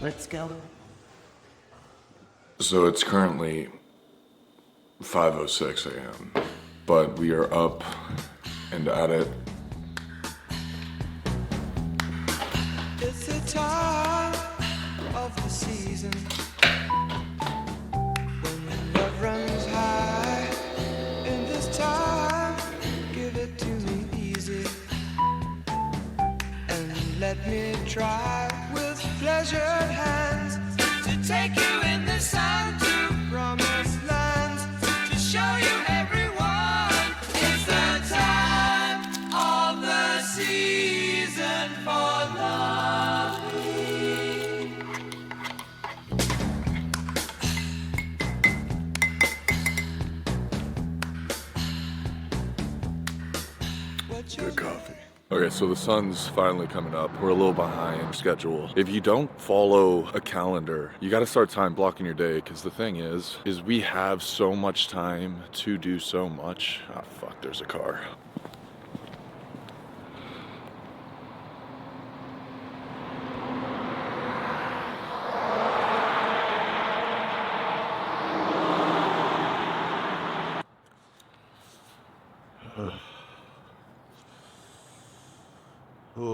Let's go. So it's currently 5:06 a.m., but we are up and at it. It's the time of the season when love runs high. In this time, give it to me easy and let me try with pleasured hands to take you in the sun to promised lands, to show you everyone. It's the time of the season for loving. Good coffee. Okay, so the sun's finally coming up. We're a little behind schedule. If you don't follow a calendar, you got to start time blocking your day, because the thing is we have so much time to do so much. Ah, fuck, there's a car.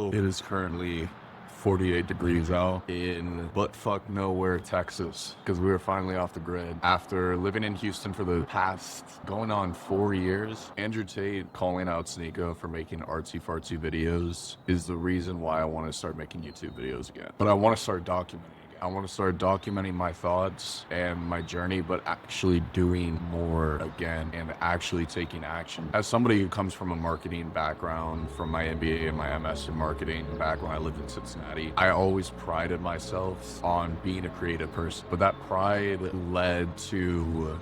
It is currently 48 degrees out in buttfuck nowhere, Texas, because we were finally off the grid. After living in Houston for the past going on 4 years, Andrew Tate calling out Sneeko for making artsy-fartsy videos is the reason why I want to start making YouTube videos again. But I want to start documenting. I want to start documenting my thoughts and my journey, but actually doing more again and actually taking action. As somebody who comes from a marketing background, from my MBA and my MS in marketing back when I lived in Cincinnati, I always prided myself on being a creative person. But that pride led to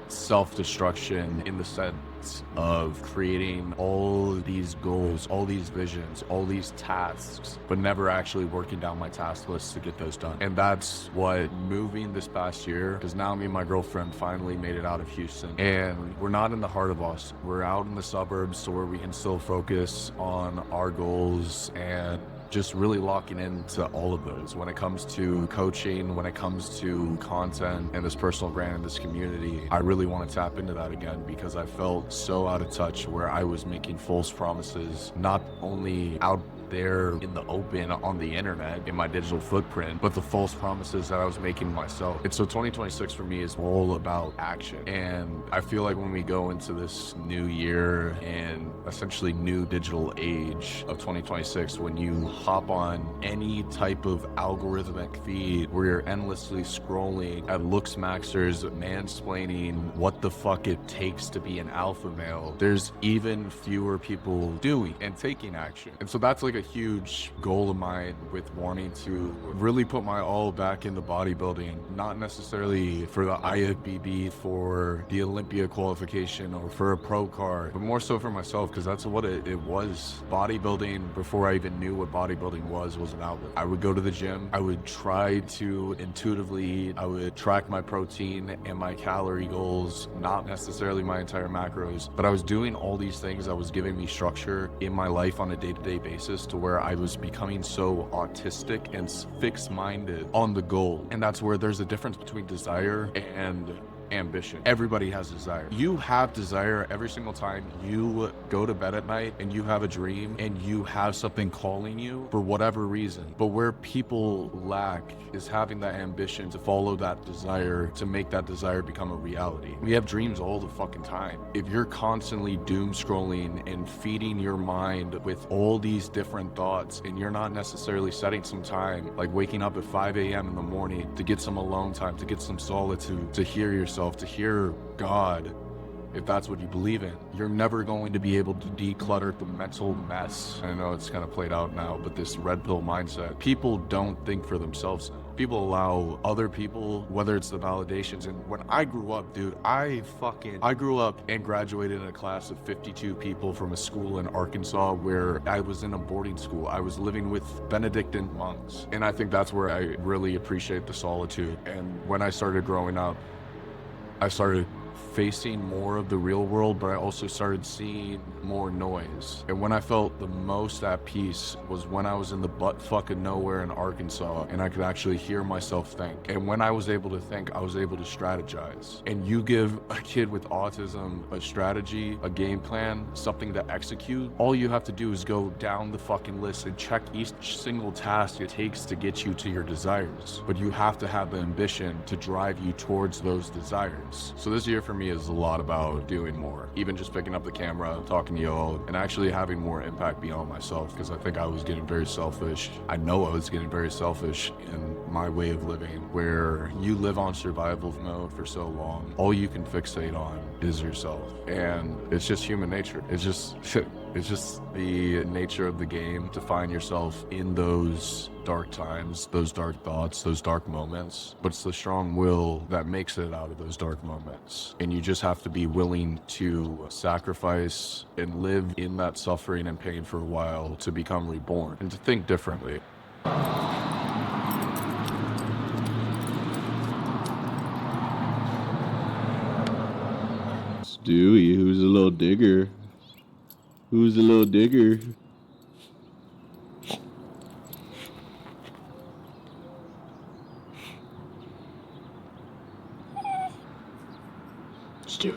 self-destruction in the sense of creating all these goals, all these visions, all these tasks, but never actually working down my task list to get those done. And that's what moving this past year, because now me and my girlfriend finally made it out of Houston, and we're not in the heart of Austin. We're out in the suburbs, so where we can still focus on our goals and just really locking into all of those when it comes to coaching, when it comes to content and this personal brand and this community. I really want to tap into that again, because I felt so out of touch where I was making false promises, not only out there in the open on the internet in my digital footprint, but the false promises that I was making myself. And so 2026 for me is all about action. And I feel like when we go into this new year and essentially new digital age of 2026, when you hop on any type of algorithmic feed where you're endlessly scrolling at looks maxers, mansplaining what the fuck it takes to be an alpha male, there's even fewer people doing and taking action. And so that's like a huge goal of mine with wanting to really put my all back into bodybuilding, not necessarily for the IFBB, for the Olympia qualification, or for a pro card, but more so for myself, because that's what it was. Bodybuilding, before I even knew what bodybuilding was an outlet. I would go to the gym, I would try to intuitively eat, I would track my protein and my calorie goals, not necessarily my entire macros, but I was doing all these things that was giving me structure in my life on a day-to-day basis, to where I was becoming so autistic and fixed-minded on the goal. And that's where there's a difference between desire and ambition. Everybody has desire. You have desire every single time you go to bed at night and you have a dream and you have something calling you for whatever reason. But where people lack is having that ambition to follow that desire, to make that desire become a reality. We have dreams all the fucking time. If you're constantly doom scrolling and feeding your mind with all these different thoughts, and you're not necessarily setting some time, like waking up at 5 a.m. in the morning to get some alone time, to get some solitude, to hear yourself, to hear God, if that's what you believe in, you're never going to be able to declutter the mental mess. I know it's kind of played out now, but this red pill mindset, people don't think for themselves. People allow other people, whether it's the validations. And when I grew up, dude, I grew up and graduated in a class of 52 people from a school in Arkansas where I was in a boarding school. I was living with Benedictine monks. And I think that's where I really appreciate the solitude. And when I started growing up, I started facing more of the real world, but I also started seeing more noise. And when I felt the most at peace was when I was in the butt fucking nowhere in Arkansas and I could actually hear myself think. And when I was able to think, I was able to strategize. And you give a kid with autism a strategy, a game plan, something to execute, all you have to do is go down the fucking list and check each single task it takes to get you to your desires. But you have to have the ambition to drive you towards those desires. So this year for me is a lot about doing more, even just picking up the camera, talking to y'all, and actually having more impact beyond myself, because I think I was getting very selfish. I know I was getting very selfish in my way of living, where you live on survival mode for so long. All you can fixate on is yourself. And it's just human nature. It's just the nature of the game to find yourself in those dark times, those dark thoughts, those dark moments. But it's the strong will that makes it out of those dark moments. And you just have to be willing to sacrifice and live in that suffering and pain for a while to become reborn and to think differently. Stewie, who's a little digger? Who's a little digger? Stewie.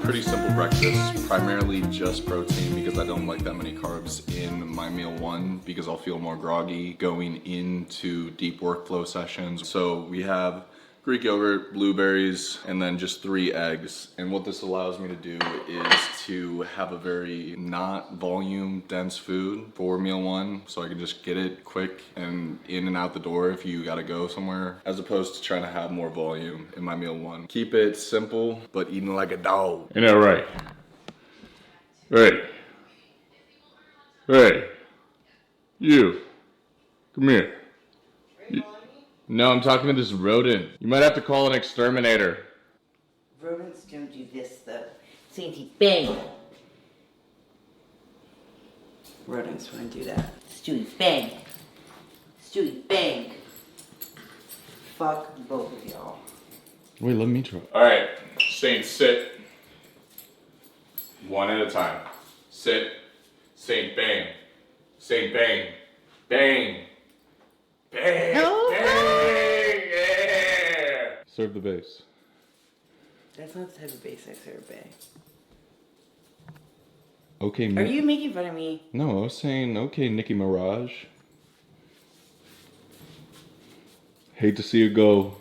Pretty simple breakfast, primarily just protein because I don't like that many carbs in my meal one because I'll feel more groggy going into deep workflow sessions. So we have Greek yogurt, blueberries, and then just 3 eggs. And what this allows me to do is to have a very not volume dense food for meal one, so I can just get it quick and in and out the door if you gotta go somewhere, as opposed to trying to have more volume in my meal one. Keep it simple, but eating like a dog. Ain't that right? Right. Right. You. Come here. No, I'm talking to this rodent. You might have to call an exterminator. Rodents don't do this though. Sainty, bang! Rodents wouldn't do that. Stewie, bang! Stewie, bang! Fuck both of y'all. Wait, let me try. Alright, Saint, sit. One at a time. Sit. Saint, bang. Saint, bang. Bang. Bang. No. Bang. Yeah. Serve the base. That's not the type of bass I serve, bae. Okay, Are you making fun of me? No, I was saying, okay, Nicki Minaj. Hate to see her go,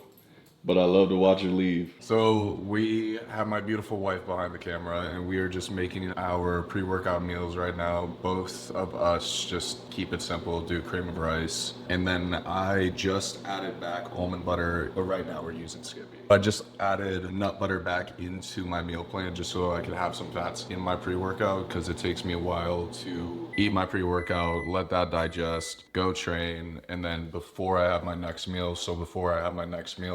but I love to watch her leave. So we have my beautiful wife behind the camera and we are just making our pre-workout meals right now. Both of us just keep it simple, do cream of rice. And then I just added back almond butter, but right now we're using Skippy. I just added nut butter back into my meal plan just so I can have some fats in my pre-workout, because it takes me a while to eat my pre-workout, let that digest, go train, and then before I have my next meal,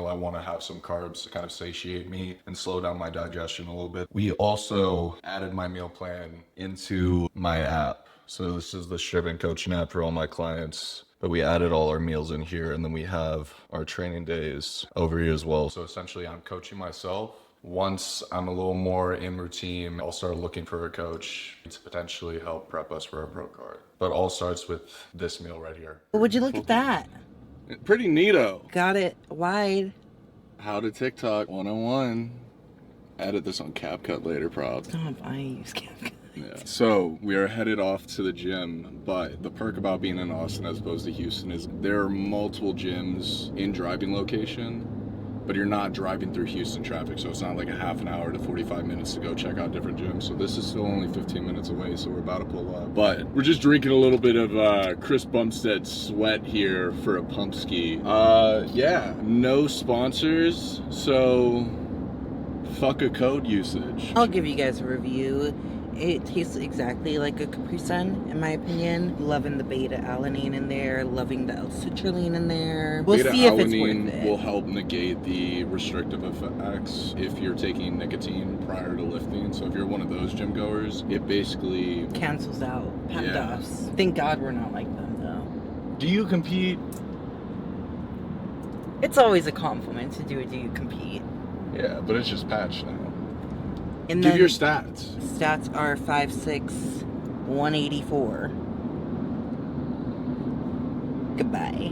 I want to have some carbs to kind of satiate me and slow down my digestion a little bit. We also added my meal plan into my app. So this is the Striven coaching app for all my clients. But we added all our meals in here, and then we have our training days over here as well. So essentially I'm coaching myself. Once I'm a little more in routine, I'll start looking for a coach to potentially help prep us for a pro card. But all starts with this meal right here. Would you look at that? Pretty neato. Got it wide. How to TikTok 101. Edit this on CapCut later, props. Oh, I use CapCut. Yeah. So we are headed off to the gym, but the perk about being in Austin as opposed to Houston is there are multiple gyms in driving location, but you're not driving through Houston traffic, so it's not like a half an hour to 45 minutes to go check out different gyms. So this is still only 15 minutes away, so we're about to pull up. But we're just drinking a little bit of Chris Bumstead Sweat here for a pump ski. Yeah, no sponsors, so fuck a code usage. I'll give you guys a review. It tastes exactly like a Capri Sun, in my opinion. Loving the beta-alanine in there, loving the L-citrulline in there. We'll see if it's worth it. Will help negate the restrictive effects if you're taking nicotine prior to lifting. So if you're one of those gym goers, it basically Cancels out pep Yeah. doffs. Thank God we're not like them, though. Do you compete? It's always a compliment to do you compete. Yeah, but it's just patched now. And Give then your stats. stats are 5'6", 184. Goodbye.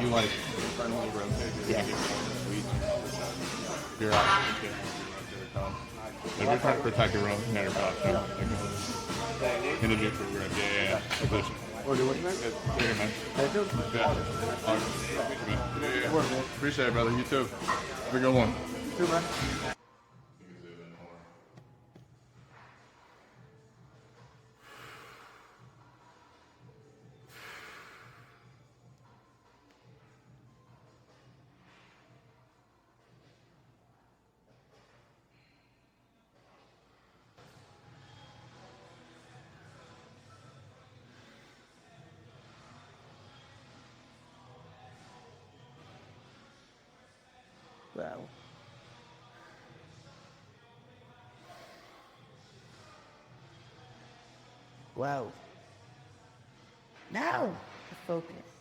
You like you're out. If you're trying to protect your own hair, in the neutral grip, yeah. Appreciate it, brother. You too. Have a good one. Too, man. Wow. Wow. Now, the focus.